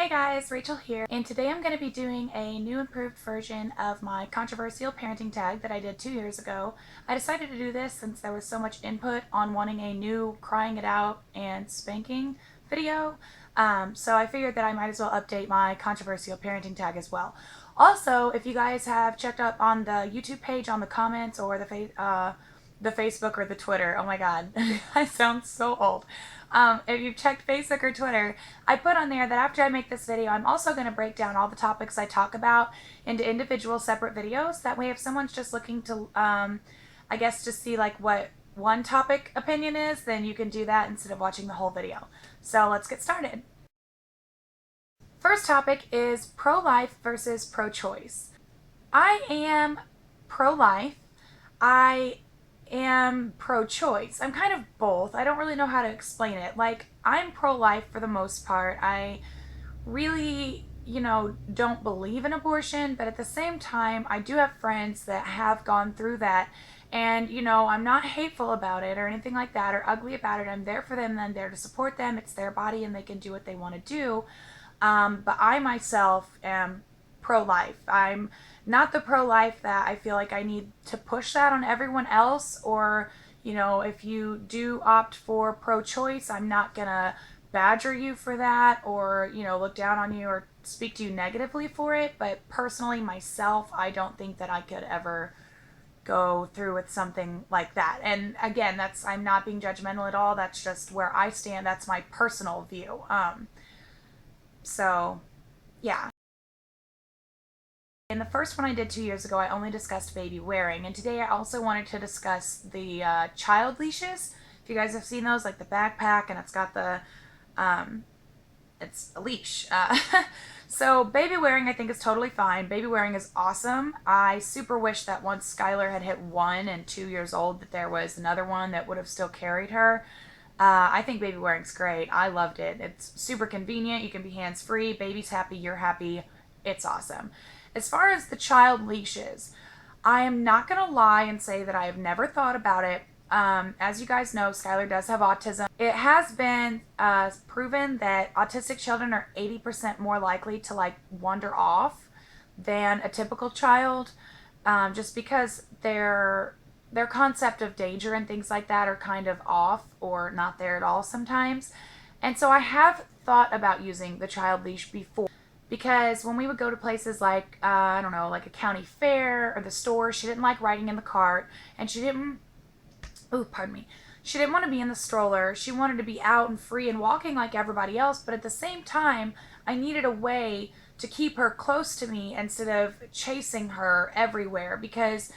Hey guys, Rachel here, and today I'm going to be doing a new improved version of my controversial parenting tag that I did 2 years ago. I decided to do this since there was so much input on wanting a new crying it out and spanking video, so I figured that I might as well update my controversial parenting tag as well. Also, if you guys have checked up on the YouTube page on the comments or the Facebook or the Twitter. Oh my god, I sound so old. If you've checked Facebook or Twitter, I put on there that after I make this video, I'm also going to break down all the topics I talk about into individual separate videos. That way if someone's just looking to, I guess, just see like what one topic opinion is, then you can do that instead of watching the whole video. So let's get started. First topic is pro-life versus pro-choice. I am pro-life. I am pro-choice. I'm kind of both. I don't really know how to explain it. Like, I'm pro-life for the most part. I really, don't believe in abortion, but at the same time, I do have friends that have gone through that. And, I'm not hateful about it or anything like that or ugly about it. I'm there for them and I'm there to support them. It's their body and they can do what they want to do. But I myself am pro-life. I'm not the pro-life that I feel like I need to push that on everyone else, or, if you do opt for pro-choice, I'm not gonna badger you for that or, look down on you or speak to you negatively for it. But personally, myself, I don't think that I could ever go through with something like that. And again, I'm not being judgmental at all. That's just where I stand. That's my personal view. So yeah. In the first one I did 2 years ago, I only discussed baby wearing, and today I also wanted to discuss the child leashes. If you guys have seen those, like the backpack, and it's got the, it's a leash. So baby wearing I think is totally fine. Baby wearing is awesome. I super wish that once Skylar had hit 1 and 2 years old that there was another one that would have still carried her. I think baby wearing's great. I loved it. It's super convenient. You can be hands-free. Baby's happy. You're happy. It's awesome. As far as the child leashes, I am not going to lie and say that I have never thought about it. As you guys know, Skylar does have autism. It has been proven that autistic children are 80% more likely to wander off than a typical child, just because their concept of danger and things like that are kind of off or not there at all sometimes. And so I have thought about using the child leash before, because when we would go to places like, I don't know, like a county fair or the store, she didn't like riding in the cart, and she didn't want to be in the stroller. She wanted to be out and free and walking like everybody else, but at the same time, I needed a way to keep her close to me instead of chasing her everywhere, because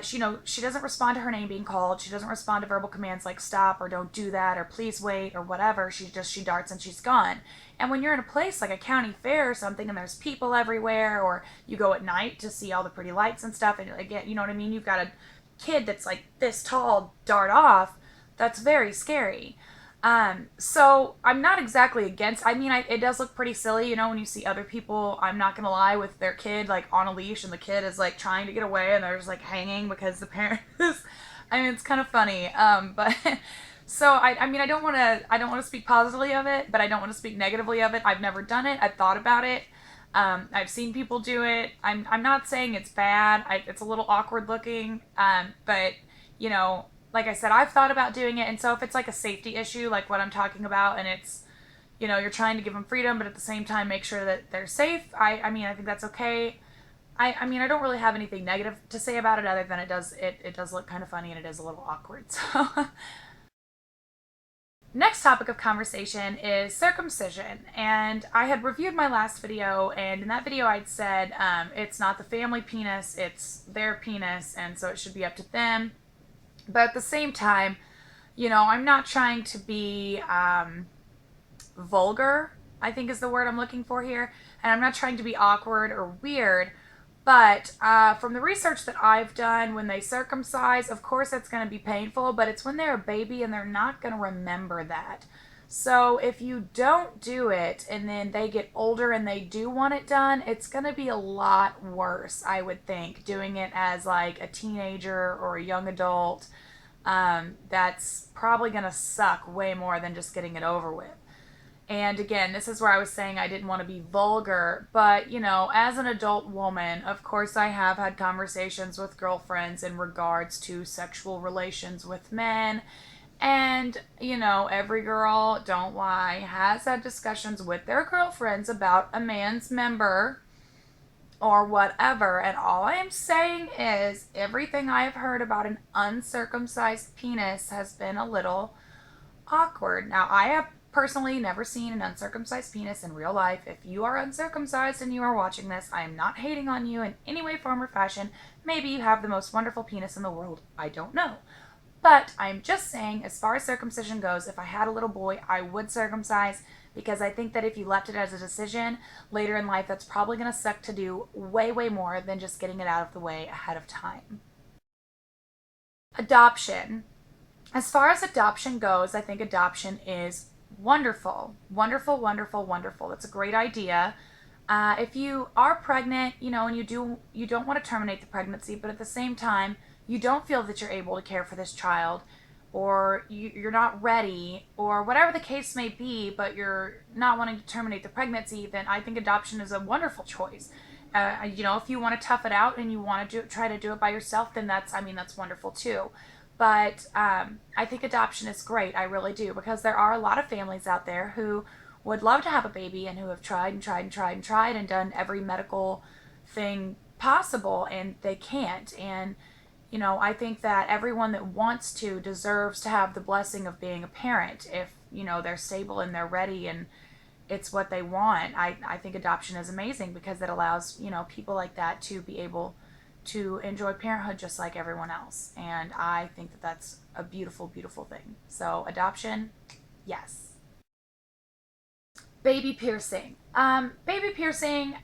she doesn't respond to her name being called. She doesn't respond to verbal commands like stop or don't do that or please wait or whatever. She darts and she's gone. And when you're in a place like a county fair or something and there's people everywhere, or you go at night to see all the pretty lights and stuff, and again, you know what I mean? You've got a kid that's like this tall dart off. That's very scary. So I'm not exactly against, it does look pretty silly, when you see other people, I'm not gonna lie, with their kid like on a leash and the kid is like trying to get away and they're just like hanging because the parent is, it's kind of funny. But so I don't want to speak positively of it, but I don't want to speak negatively of it. I've never done it. I've thought about it. I've seen people do it. I'm not saying it's bad. It's a little awkward looking. But like I said, I've thought about doing it. And so if it's like a safety issue, like what I'm talking about, and it's, you're trying to give them freedom, but at the same time, make sure that they're safe. I think that's okay. I don't really have anything negative to say about it other than it does look kind of funny and it is a little awkward. So next topic of conversation is circumcision, and I had reviewed my last video, and in that video I'd said it's not the family penis, it's their penis, and so it should be up to them. But at the same time, I'm not trying to be vulgar, I think is the word I'm looking for here, and I'm not trying to be awkward or weird. But from the research that I've done, when they circumcise, of course it's going to be painful, but it's when they're a baby and they're not going to remember that. So if you don't do it and then they get older and they do want it done, it's going to be a lot worse, I would think, doing it as like a teenager or a young adult. That's probably going to suck way more than just getting it over with. And again, this is where I was saying I didn't want to be vulgar, but you know, as an adult woman, of course, I have had conversations with girlfriends in regards to sexual relations with men. And, you know, every girl, don't lie, has had discussions with their girlfriends about a man's member or whatever. And all I am saying is everything I have heard about an uncircumcised penis has been a little awkward. Now, I have personally never seen an uncircumcised penis in real life. If you are uncircumcised and you are watching this, I am not hating on you in any way, form, or fashion. Maybe you have the most wonderful penis in the world. I don't know. But I'm just saying, as far as circumcision goes, if I had a little boy, I would circumcise, because I think that if you left it as a decision later in life, that's probably going to suck to do way, way more than just getting it out of the way ahead of time. Adoption. As far as adoption goes, I think adoption is wonderful. Wonderful, wonderful, wonderful. That's a great idea. If you are pregnant, you know, and you don't want to terminate the pregnancy, but at the same time, you don't feel that you're able to care for this child, or you're not ready, or whatever the case may be, but you're not wanting to terminate the pregnancy, then I think adoption is a wonderful choice. You know, if you want to tough it out and you want to try to do it by yourself, then that's wonderful too. But I think adoption is great. I really do, because there are a lot of families out there who would love to have a baby and who have tried and tried and tried and tried and done every medical thing possible, and they can't. And you know, I think that everyone that wants to deserves to have the blessing of being a parent if, you know, they're stable and they're ready and it's what they want. I think adoption is amazing because it allows, you know, people like that to be able to enjoy parenthood just like everyone else. And I think that that's a beautiful, beautiful thing. So adoption, yes. Baby piercing. Baby piercing,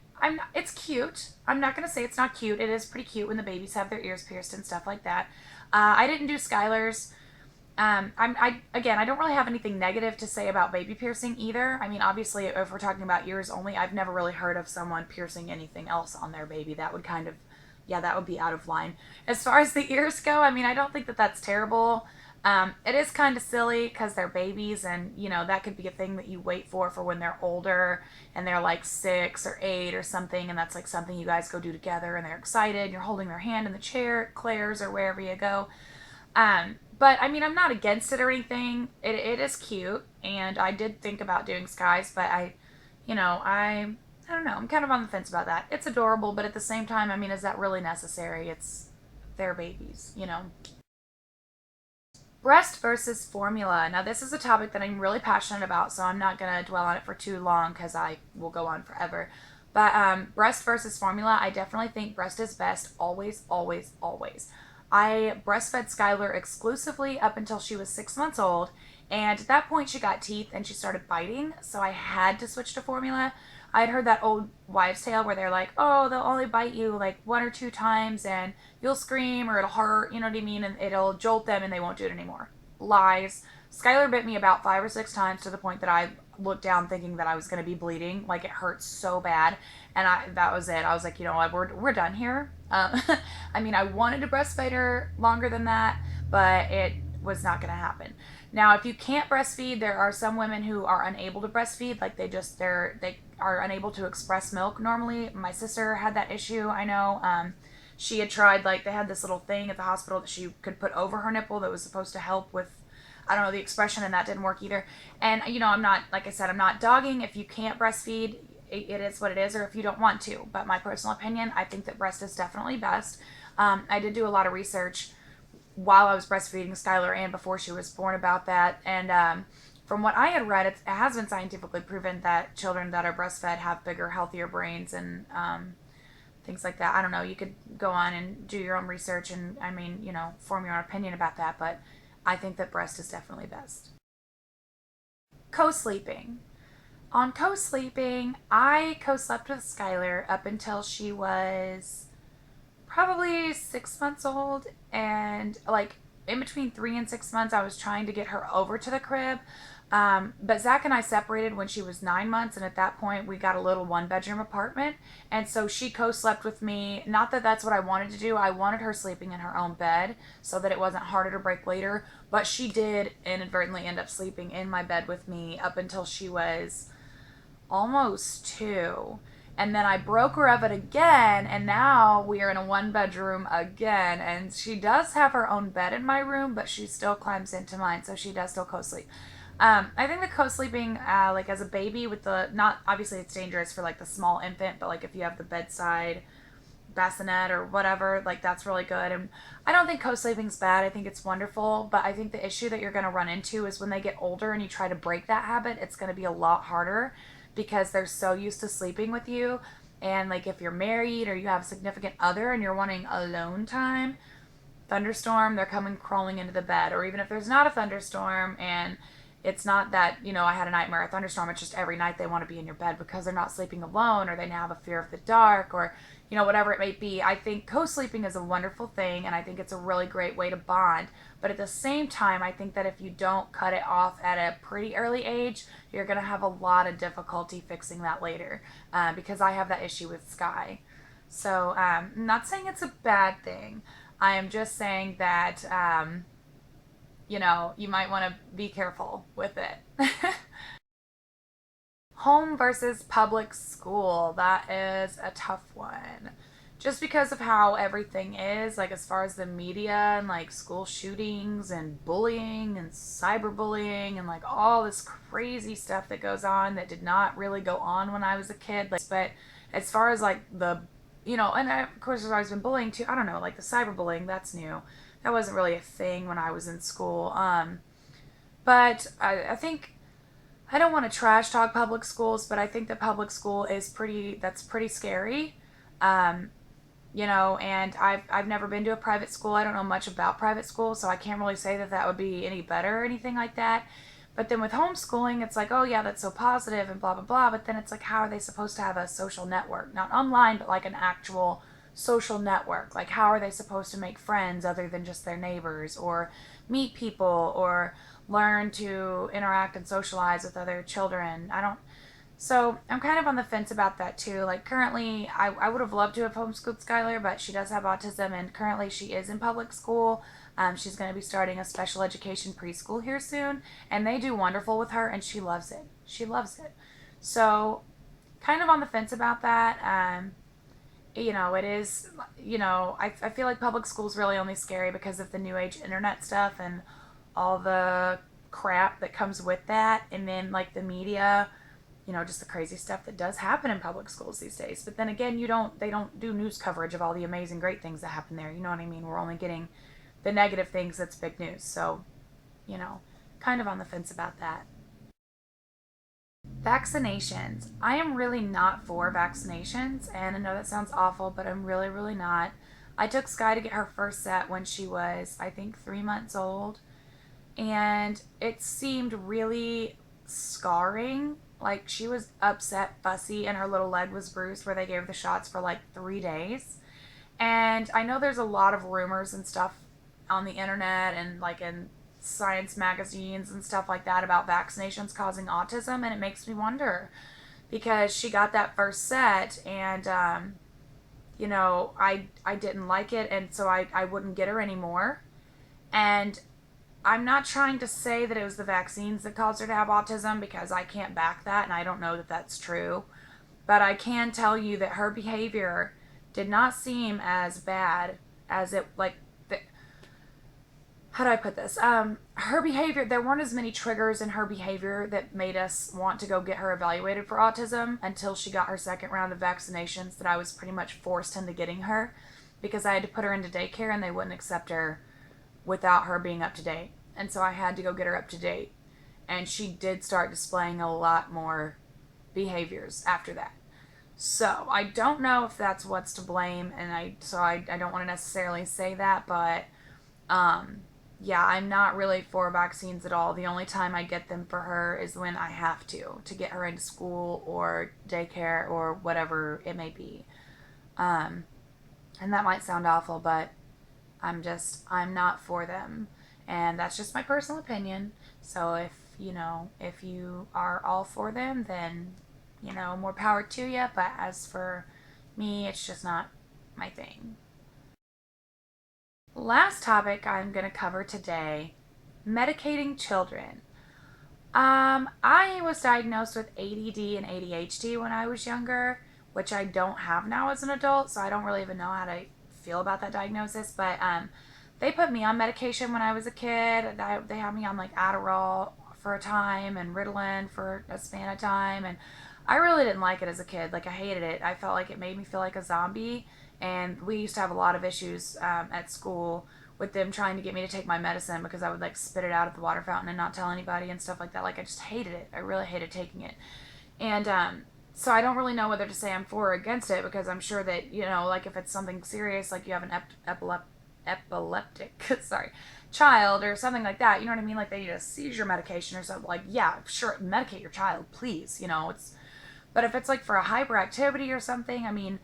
it's cute. I'm not gonna say it's not cute. It is pretty cute when the babies have their ears pierced and stuff like that. I didn't do Skylar's. I don't really have anything negative to say about baby piercing either. I mean, obviously, if we're talking about ears only, I've never really heard of someone piercing anything else on their baby. That would kind of, yeah, that would be out of line. As far as the ears go, I mean, I don't think that that's terrible. It is kind of silly because they're babies, and you know that could be a thing that you wait for when they're older and they're like 6 or 8 or something, and that's like something you guys go do together, and they're excited. You're holding their hand in the chair at Claire's or wherever you go. But I mean, I'm not against it or anything. It is cute, and I did think about doing Skies, but I don't know. I'm kind of on the fence about that. It's adorable, but at the same time, I mean, is that really necessary? It's their babies, you know. Breast versus formula. Now, this is a topic that I'm really passionate about, so I'm not going to dwell on it for too long because I will go on forever. But breast versus formula, I definitely think breast is best always, always, always. I breastfed Skylar exclusively up until she was 6 months old, and at that point she got teeth and she started biting, so I had to switch to formula. I'd heard that old wives' tale where they're like, oh, they'll only bite you like 1 or 2 times and you'll scream or it'll hurt, you know what I mean, and it'll jolt them and they won't do it anymore. Lies. Skylar bit me about 5 or 6 times to the point that I looked down thinking that I was going to be bleeding. Like, it hurt so bad. And that was it. I was like, you know what, we're done here. I mean, I wanted to breastfeed her longer than that, but it was not going to happen. Now, if you can't breastfeed, there are some women who are unable to breastfeed. Like, they are unable to express milk normally. My sister had that issue, I know. She had tried, like, they had this little thing at the hospital that she could put over her nipple that was supposed to help with, I don't know, the expression, and that didn't work either. And, you know, I'm not, like I said, I'm not dogging. If you can't breastfeed, it is what it is, or if you don't want to. But my personal opinion, I think that breast is definitely best. I did do a lot of research while I was breastfeeding Skylar and before she was born about that. And from what I had read, it has been scientifically proven that children that are breastfed have bigger, healthier brains and things like that. I don't know. You could go on and do your own research and, I mean, you know, form your own opinion about that. But I think that breast is definitely best. Co-sleeping. On co-sleeping, I co-slept with Skylar up until she was probably 6 months old, and like in between 3 and 6 months I was trying to get her over to the crib, But Zach and I separated when she was 9 months, and at that point, we got a little one-bedroom apartment. And so she co-slept with me. Not that that's what I wanted to do. I wanted her sleeping in her own bed so that it wasn't harder to break later. But she did inadvertently end up sleeping in my bed with me up until she was almost 2. And then I broke her of it again, and now we are in a one bedroom again. And she does have her own bed in my room, but she still climbs into mine, so she does still co sleep. I think the co-sleeping, like as a baby with the, not, obviously it's dangerous for like the small infant, but like if you have the bedside bassinet or whatever, like that's really good. And I don't think co-sleeping's bad. I think it's wonderful, but I think the issue that you're going to run into is when they get older and you try to break that habit, it's going to be a lot harder because they're so used to sleeping with you. And like if you're married or you have a significant other and you're wanting alone time, thunderstorm, they're coming crawling into the bed. Or even if there's not a thunderstorm and it's not that, I had a nightmare, a thunderstorm, it's just every night they want to be in your bed because they're not sleeping alone or they now have a fear of the dark or, whatever it may be. I think co-sleeping is a wonderful thing and I think it's a really great way to bond. But at the same time, I think that if you don't cut it off at a pretty early age, you're going to have a lot of difficulty fixing that later because I have that issue with Skye. So I'm not saying it's a bad thing. I am just saying that, you might want to be careful with it. Home versus public school. That is a tough one. Just because of how everything is, like as far as the media and like school shootings and bullying and cyberbullying and like all this crazy stuff that goes on that did not really go on when I was a kid. Like, but as far as like and of course there's always been bullying too. I don't know, like the cyberbullying, that's new. That wasn't really a thing when I was in school. But I think I don't want to trash talk public schools, but I think that public school is that's pretty scary. Um, and I've never been to a private school. I don't know much about private schools, so I can't really say that that would be any better or anything like that. But then with homeschooling, it's like, oh yeah, that's so positive and blah, blah, blah. But then it's like, how are they supposed to have a social network? Not online, but like an actual social network. Like, how are they supposed to make friends other than just their neighbors or meet people or learn to interact and socialize with other children? So I'm kind of on the fence about that too. Like currently, I would have loved to have homeschooled Skylar, but she does have autism, and currently she is in public school. She's going to be starting a special education preschool here soon, and they do wonderful with her, and she loves it. She loves it. So, kind of on the fence about that. It is, I feel like public school's really only scary because of the new age internet stuff and all the crap that comes with that, and then like the media, just the crazy stuff that does happen in public schools these days. But then again, they don't do news coverage of all the amazing great things that happen there. You know what I mean? We're only getting the negative things that's big news. So, kind of on the fence about that. Vaccinations. I am really not for vaccinations, and I know that sounds awful, but I'm really, really not. I took Skye to get her first set when she was, I think, 3 months old, and it seemed really scarring. Like she was upset, fussy, and her little leg was bruised where they gave her the shots for like 3 days. And I know there's a lot of rumors and stuff on the internet and like in science magazines and stuff like that about vaccinations causing autism, and it makes me wonder because she got that first set and I didn't like it, and so I wouldn't get her anymore. And I'm not trying to say that it was the vaccines that caused her to have autism because I can't back that and I don't know that that's true. But I can tell you that her behavior did not seem as bad as it, like, how do I put this? Her behavior, there weren't as many triggers in her behavior that made us want to go get her evaluated for autism until she got her second round of vaccinations that I was pretty much forced into getting her because I had to put her into daycare and they wouldn't accept her without her being up to date. And so I had to go get her up to date. And she did start displaying a lot more behaviors after that. So I don't know if that's what's to blame, and I don't want to necessarily say that, but yeah, I'm not really for vaccines at all. The only time I get them for her is when I have to get her into school or daycare or whatever it may be. And that might sound awful, but I'm not for them. And that's just my personal opinion. So if if you are all for them, then, more power to you. But as for me, it's just not my thing. Last topic I'm going to cover today, medicating children. I was diagnosed with ADD and ADHD when I was younger, which I don't have now as an adult, so I don't really even know how to feel about that diagnosis. But they put me on medication when I was a kid. They had me on like Adderall for a time and Ritalin for a span of time, and I really didn't like it as a kid. Like, I hated it. I felt like it made me feel like a zombie, and we used to have a lot of issues at school with them trying to get me to take my medicine because I would like spit it out at the water fountain and not tell anybody and stuff like that. Like, I just hated it. I really hated taking it. And so I don't really know whether to say I'm for or against it, because I'm sure that, like if it's something serious, like you have an epileptic sorry, child or something like that, you know what I mean? Like they need a seizure medication or something. Like, yeah, sure, medicate your child, please. But if it's like for a hyperactivity or something, I mean,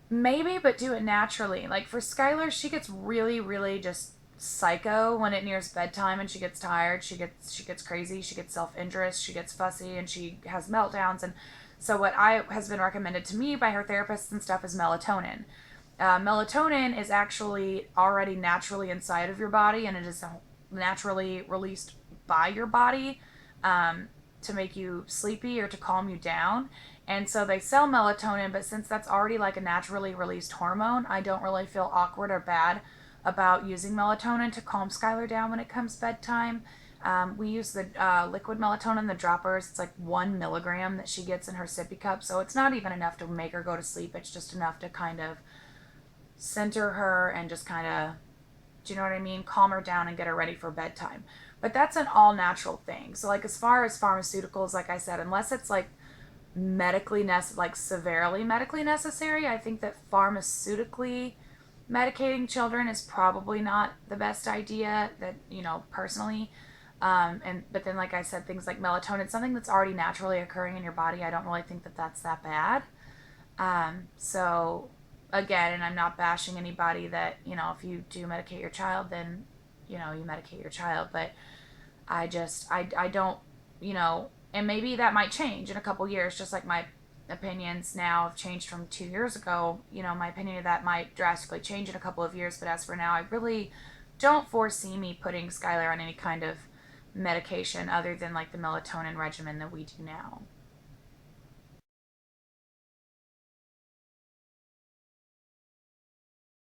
maybe, but do it naturally. Like for Skylar, she gets really, really just psycho when it nears bedtime and she gets tired. She gets crazy. She gets self-injurious. She gets fussy and she has meltdowns. And so what I has been recommended to me by her therapists and stuff is melatonin. Melatonin is actually already naturally inside of your body, and it is naturally released by your body to make you sleepy or to calm you down. And so they sell melatonin, but since that's already like a naturally released hormone, I don't really feel awkward or bad about using melatonin to calm Skylar down when it comes bedtime. We use the liquid melatonin, the droppers. It's like 1 milligram that she gets in her sippy cup. So it's not even enough to make her go to sleep. It's just enough to kind of center her and just kind of, do you know what I mean? Calm her down and get her ready for bedtime. But that's an all natural thing. So like as far as pharmaceuticals, like I said, unless it's like like severely medically necessary, I think that pharmaceutically medicating children is probably not the best idea, that, personally. But then, like I said, things like melatonin, something that's already naturally occurring in your body, I don't really think that that's that bad. So again, and I'm not bashing anybody that, if you do medicate your child, then, you medicate your child. But I don't, and maybe that might change in a couple years, just like my opinions now have changed from 2 years ago. My opinion of that might drastically change in a couple of years, but as for now, I really don't foresee me putting Skylar on any kind of medication other than like the melatonin regimen that we do now.